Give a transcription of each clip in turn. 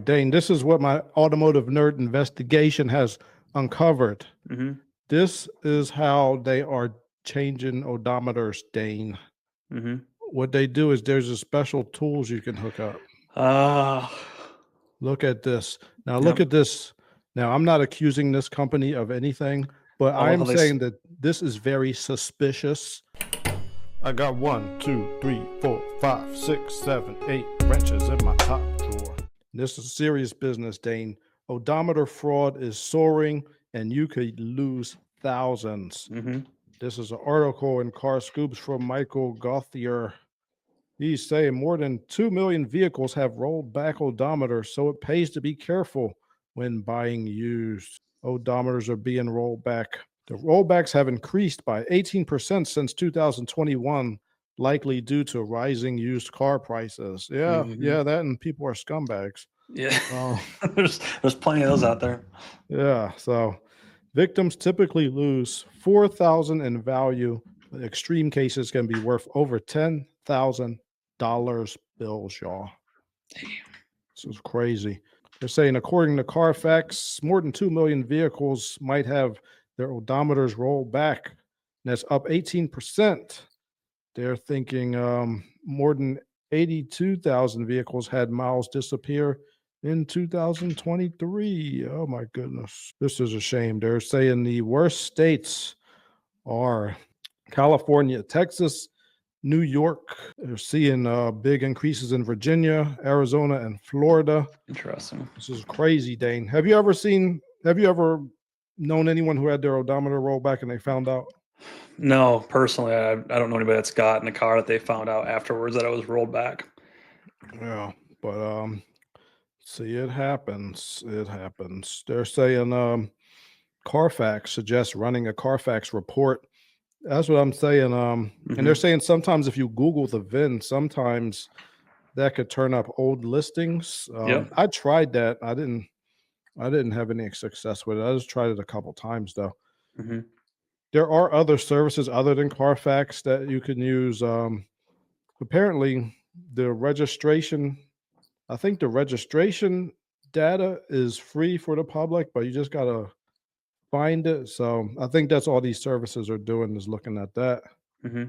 Dane, this is what my automotive nerd investigation has uncovered. Mm-hmm. This is how they are changing odometers, Dane. Mm-hmm. What they do is there's a special tools you can hook up. Ah. Look at this. Now look Yep. at this. Now I'm not accusing this company of anything, but I love I'm how saying that this is very suspicious. I got 1, 2, 3, 4, 5, 6, 7, 8 wrenches in my top drawer. This is serious business, Dane. Odometer fraud is soaring, and you could lose thousands. Mm-hmm. This is an article in Car Scoops from Michael Gauthier. He's saying more than 2 million vehicles have rolled back odometers, so it pays to be careful when buying used. Odometers are being rolled back. The rollbacks have increased by 18% since 2021, likely due to rising used car prices. Yeah, Mm-hmm. that and people are scumbags. Yeah. Oh, there's plenty of those out there. yeah. So victims typically lose 4,000 in value. Extreme cases can be worth over $10,000 bills, y'all. This is crazy. They're saying, according to car-fax, more than 2 million vehicles might have their odometers rolled back. And that's up 18%. They're thinking more than 82,000 vehicles had miles disappear in 2023. Oh my goodness. This is a shame. They're saying the worst states are California, Texas, New York. They're seeing big increases in Virginia, Arizona, and Florida. Interesting. This is crazy, Dane. Have you ever known anyone who had their odometer rolled back and they found out? No, personally, I don't know anybody that's got in a car that they found out afterwards that it was rolled back. Yeah, but see, it happens. It happens. They're saying Carfax suggests running a Carfax report. That's what I'm saying. And they're Mm-hmm. saying sometimes if you Google the VIN, sometimes that could turn up old listings. Yep. I tried that. I didn't have any success with it. I just tried it a couple times though. Mm-hmm. There are other services other than Carfax that you can use. Apparently, the registration, I think the registration data is free for the public, but you just gotta find it. So I think that's all these services are doing is looking at that. Mm-hmm.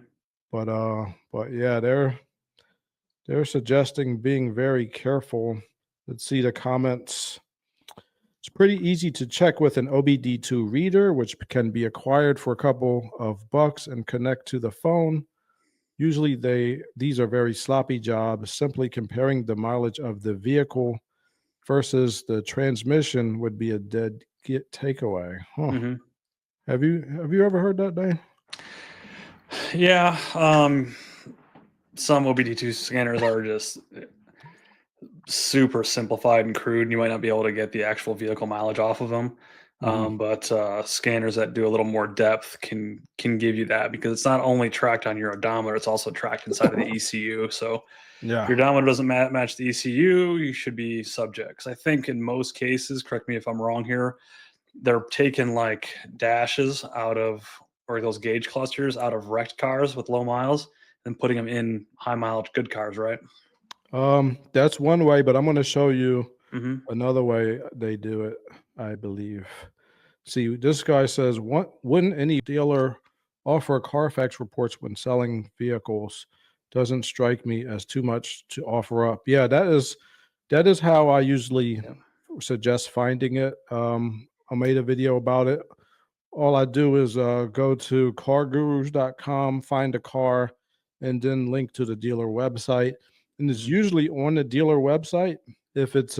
But yeah, they're suggesting being very careful. Let's see the comments. It's pretty easy to check with an OBD2 reader, which can be acquired for a couple of bucks and connect to the phone. Usually these are very sloppy jobs. Simply comparing the mileage of the vehicle versus the transmission would be a dead takeaway. Huh. Mm-hmm. Have you ever heard that, Dane? Yeah. Some OBD2 scanners are just super simplified and crude, and you might not be able to get the actual vehicle mileage off of them. Mhm. But scanners that do a little more depth can give you that, because it's not only tracked on your odometer, it's also tracked inside of the ECU. So if Yeah. your odometer doesn't match the ECU, you should be subject. 'Cause I think in most cases, correct me if I'm wrong here, they're taking like dashes out of, or those gauge clusters out of wrecked cars with low miles and putting them in high mileage good cars, right? That's one way, but I'm going to show you Mm-hmm. another way they do it, I believe. See, this guy says, wouldn't any dealer offer Carfax reports when selling vehicles? Doesn't strike me as too much to offer up. Yeah, that is how I usually Yeah. suggest finding it. I made a video about it. All I do is go to cargurus.com, find a car, and then link to the dealer website. And it's Mm-hmm. usually on the dealer website if it's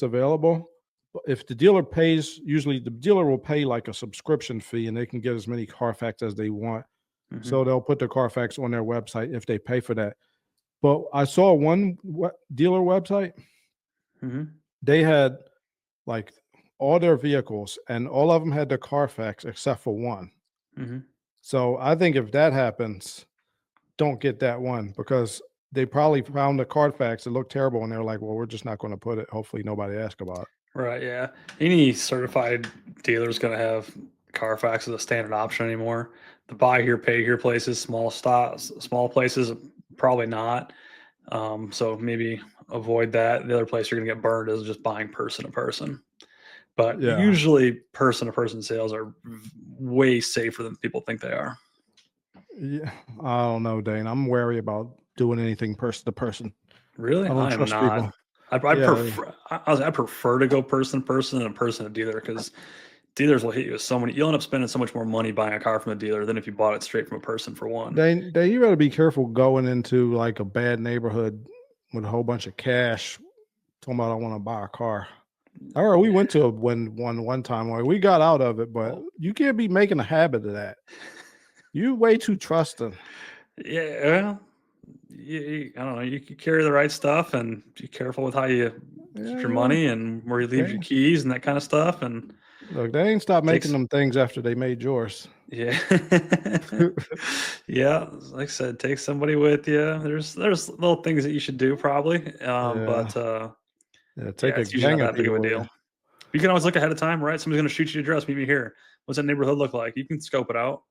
available. If the dealer pays, usually the dealer will pay like a subscription fee, and they can get as many Carfax as they want. Mm-hmm. So they'll put the Carfax on their website if they pay for that. But I saw one dealer website. Mm-hmm. They had like all their vehicles, and all of them had the Carfax except for one. Mm-hmm. So I think if that happens, don't get that one, because they probably found the Carfax. It looked terrible, and they're like, "Well, we're just not going to put it. Hopefully, nobody asks about it." Right, yeah. Any certified dealer is going to have Carfax as a standard option anymore. The buy here, pay here places, small places, probably not. So maybe avoid that. The other place you're gonna get burned is just buying person to person. But Yeah. usually, person to person sales are way safer than people think they are. Yeah. I don't know, Dane. I'm wary about doing anything person to person. Really, I don't I am trust not. people. I Yeah. prefer I prefer to go person to person than a person to dealer because dealers will hit you with so many. You'll end up spending so much more money buying a car from a dealer than if you bought it straight from a person for one. Dane, you gotta be careful going into like a bad neighborhood with a whole bunch of cash. Talking about I want to buy a car. All right, we Yeah. went to one time. Like we got out of it, but Well, you can't be making a habit of that. You way too trusting. yeah. Well, I don't know. You can carry the right stuff and be careful with how you keep Yeah, your yeah. money and where you leave your They keys and that kind of stuff. And look, they ain't stopped making takes them things after they made yours. yeah, yeah. Like I said, take somebody with you. There's little things that you should do probably, Yeah, but yeah. yeah, Take a it's usually not gang of that big of a people with you. deal. You can always look ahead of time, right? Somebody's going to shoot you to address. Meet me here. What's that neighborhood look like? You can scope it out.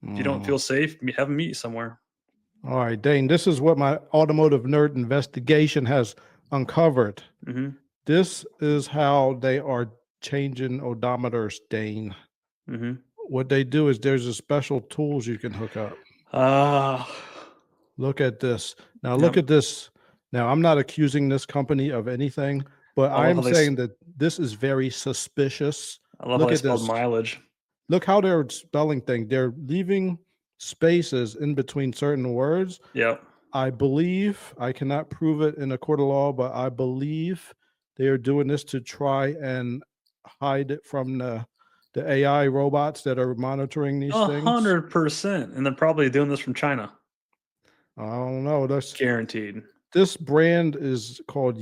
If you don't Mhm. feel safe, have them meet you somewhere. All right, Dane. This is what my automotive nerd investigation has uncovered. Hmm. This is how they are changing odometers, Dane. Hmm. What they do is there's a special tools you can hook up. Ah, Look at this. Now look yep. at this. Now I'm not accusing this company of anything, but I I love how am saying that this is very suspicious. Look they at spelled this. mileage. Look how they're spelling things. They're leaving spaces in between certain words. Yep. I believe, I cannot prove it in a court of law, but I believe they are doing this to try and hide it from the AI robots that are monitoring these things. 100%. And they're probably doing this from China. I don't know. Guaranteed. This brand is called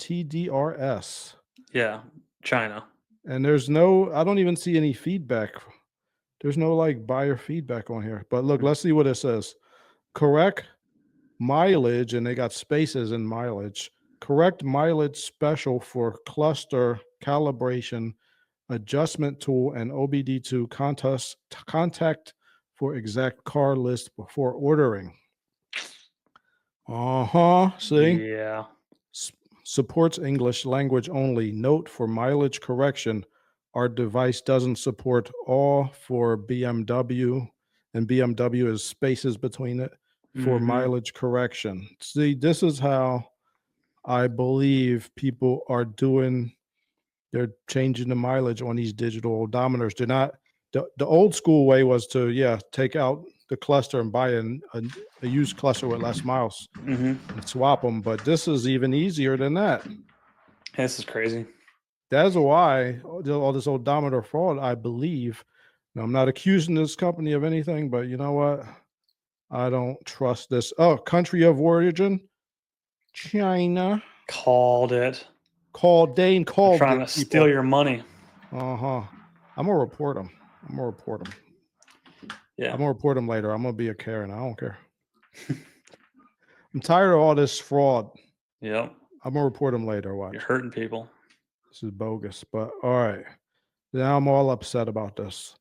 UZRTDRS, Yeah. China. and there's no, I don't even see any feedback. There's no like buyer feedback on here. But look, Mm. let's see what it says. Correct mileage, and they got spaces in mileage. Correct mileage special for cluster calibration, adjustment tool, and OBD2 contact for exact car list before ordering. See? Yeah. S- Supports English language only. Note for mileage correction, our device doesn't support all for BMW, and BMW is spaces between it for Hmm. mileage correction. See, this is how I believe people are doing, they're changing the mileage on these digital odometers. They're not, the old school way was to, yeah, take out the cluster and buy a used cluster with less miles Hmm. and swap them. But this is even easier than that. This is crazy. That's why all this odometer fraud, I believe. Now, I'm not accusing this company of anything, but you know what? I don't trust this. Oh, country of origin, China. Called it. Dane They're called trying to it, steal people. your money. Uh-huh. I'm gonna report them. I'm gonna report them. Yeah. I'm gonna report them later. I'm gonna be a Karen. I don't care. I'm tired of all this fraud. Yep. I'm gonna report them later. You're Watch. hurting people. This is bogus. But all right. Now I'm all upset about this.